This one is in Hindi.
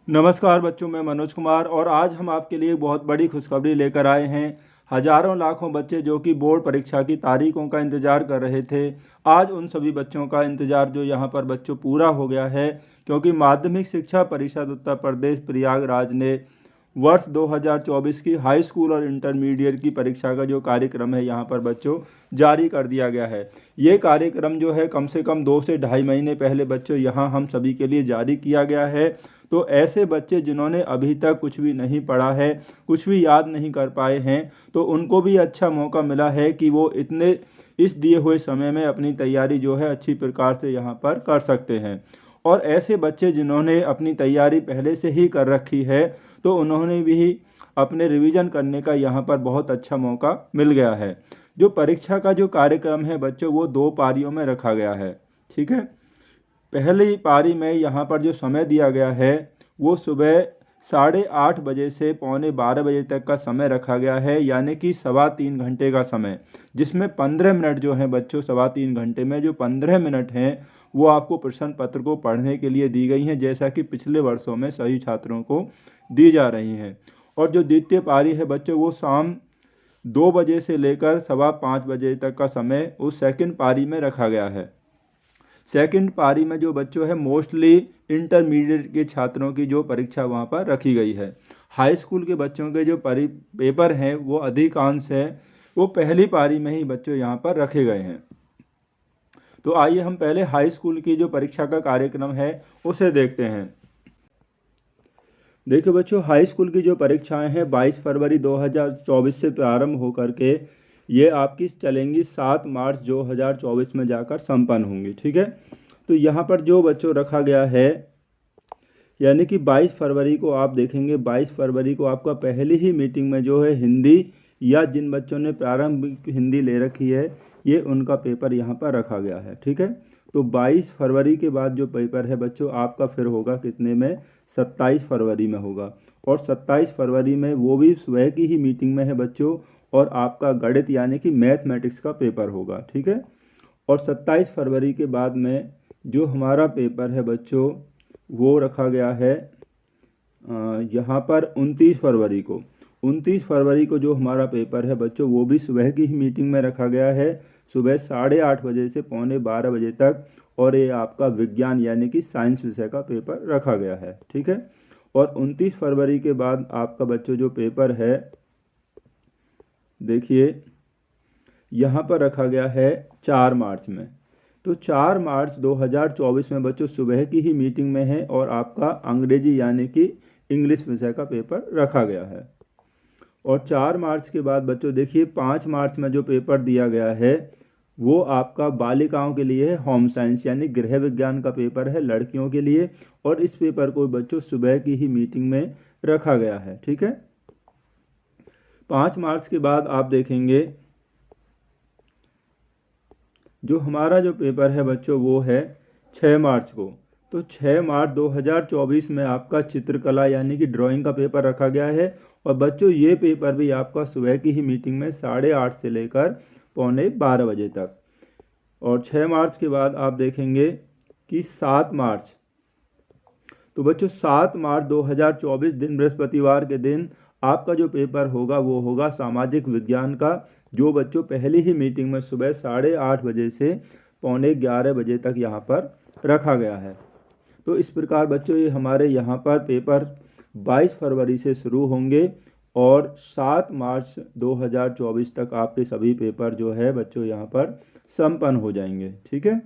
नमस्कार बच्चों, मैं मनोज कुमार और आज हम आपके लिए एक बहुत बड़ी खुशखबरी लेकर आए हैं। हजारों लाखों बच्चे जो कि बोर्ड परीक्षा की तारीखों का इंतज़ार कर रहे थे, आज उन सभी बच्चों का इंतज़ार जो यहाँ पर बच्चों पूरा हो गया है, क्योंकि माध्यमिक शिक्षा परिषद उत्तर प्रदेश प्रयागराज ने वर्ष 2024 की हाई स्कूल और इंटरमीडिएट की परीक्षा का जो कार्यक्रम है यहाँ पर बच्चों जारी कर दिया गया है। ये कार्यक्रम जो है कम से कम 2 से ढाई महीने पहले बच्चों यहाँ हम सभी के लिए जारी किया गया है। तो ऐसे बच्चे जिन्होंने अभी तक कुछ भी नहीं पढ़ा है, कुछ भी याद नहीं कर पाए हैं, तो उनको भी अच्छा मौका मिला है कि वो इस दिए हुए समय में अपनी तैयारी जो है अच्छी प्रकार से यहाँ पर कर सकते हैं। और ऐसे बच्चे जिन्होंने अपनी तैयारी पहले से ही कर रखी है, तो उन्होंने भी अपने रिवीजन करने का यहाँ पर बहुत अच्छा मौका मिल गया है। जो परीक्षा का जो कार्यक्रम है बच्चों, वो 2 पारियों में रखा गया है। ठीक है, पहली पारी में यहाँ पर जो समय दिया गया है वो सुबह 8:30 बजे से 11:45 बजे तक का समय रखा गया है, यानी कि 3.25 घंटे का समय, जिसमें 15 मिनट जो हैं बच्चों, 3.25 घंटे में जो 15 मिनट हैं वो आपको प्रश्न पत्र को पढ़ने के लिए दी गई हैं, जैसा कि पिछले वर्षों में सभी छात्रों को दी जा रही हैं। और जो द्वितीय पारी है बच्चों, वो शाम 2 बजे से लेकर 5:15 बजे तक का समय उस सेकंड पारी में रखा गया है। सेकंड पारी में जो बच्चों है मोस्टली इंटरमीडिएट के छात्रों की जो परीक्षा वहाँ पर रखी गई है। हाई स्कूल के बच्चों के जो पेपर हैं वो अधिकांश है वो पहली पारी में ही बच्चों यहाँ पर रखे गए हैं। तो आइए हम पहले हाई स्कूल की जो परीक्षा का कार्यक्रम है उसे देखते हैं। देखिए बच्चों, हाई स्कूल की जो परीक्षाएं हैं 22 फरवरी 2024 से प्रारंभ होकर के ये आपकी चलेंगी 7 मार्च 2024 में जाकर संपन्न होंगी। ठीक है, तो यहाँ पर जो बच्चों रखा गया है, यानी कि 22 फरवरी को आप देखेंगे, 22 फरवरी को आपका पहली ही मीटिंग में जो है हिंदी, या जिन बच्चों ने प्रारंभिक हिंदी ले रखी है ये उनका पेपर यहाँ पर रखा गया है। ठीक है, तो 22 फरवरी के बाद जो पेपर है बच्चों आपका फिर होगा कितने में, 27 फरवरी में होगा। और 27 फरवरी में वो भी सुबह की ही मीटिंग में है बच्चों, और आपका गणित यानी कि मैथमेटिक्स का पेपर होगा। ठीक है, और 27 फरवरी के बाद में जो हमारा पेपर है बच्चों वो रखा गया है यहाँ पर 29 फरवरी को जो हमारा पेपर है बच्चों वो भी सुबह की ही मीटिंग में रखा गया है, सुबह 8:30 बजे से 11:45 बजे तक। और ये आपका विज्ञान यानी कि साइंस विषय का पेपर रखा गया है। ठीक है, और 29 फरवरी के बाद आपका बच्चों जो पेपर है देखिए यहाँ पर रखा गया है 4 मार्च में। तो 4 मार्च 2024 में बच्चों सुबह की ही मीटिंग में है और आपका अंग्रेजी यानी कि इंग्लिश विषय का पेपर रखा गया है। और 4 मार्च के बाद बच्चों देखिए 5 मार्च में जो पेपर दिया गया है वो आपका बालिकाओं के लिए है, होम साइंस यानी गृह विज्ञान का पेपर है लड़कियों के लिए, और इस पेपर को बच्चों सुबह की ही मीटिंग में रखा गया है। ठीक है, 5 मार्च के बाद आप देखेंगे जो हमारा जो पेपर है बच्चों वो है 6 मार्च को। तो 6 मार्च 2024 में आपका चित्रकला यानी कि ड्राइंग का पेपर रखा गया है, और बच्चों ये पेपर भी आपका सुबह की ही मीटिंग में 8:30 से लेकर 11:45 बजे तक। और 6 मार्च के बाद आप देखेंगे कि 7 मार्च, तो बच्चों 7 मार्च 2024 दिन बृहस्पतिवार के दिन आपका जो पेपर होगा वो होगा सामाजिक विज्ञान का, जो बच्चों पहली ही मीटिंग में सुबह 8:30 बजे से 11:45 बजे तक यहाँ पर रखा गया है। तो इस प्रकार बच्चों ये हमारे यहाँ पर पेपर 22 फरवरी से शुरू होंगे और 7 मार्च 2024 तक आपके सभी पेपर जो है बच्चों यहाँ पर संपन्न हो जाएंगे। ठीक है।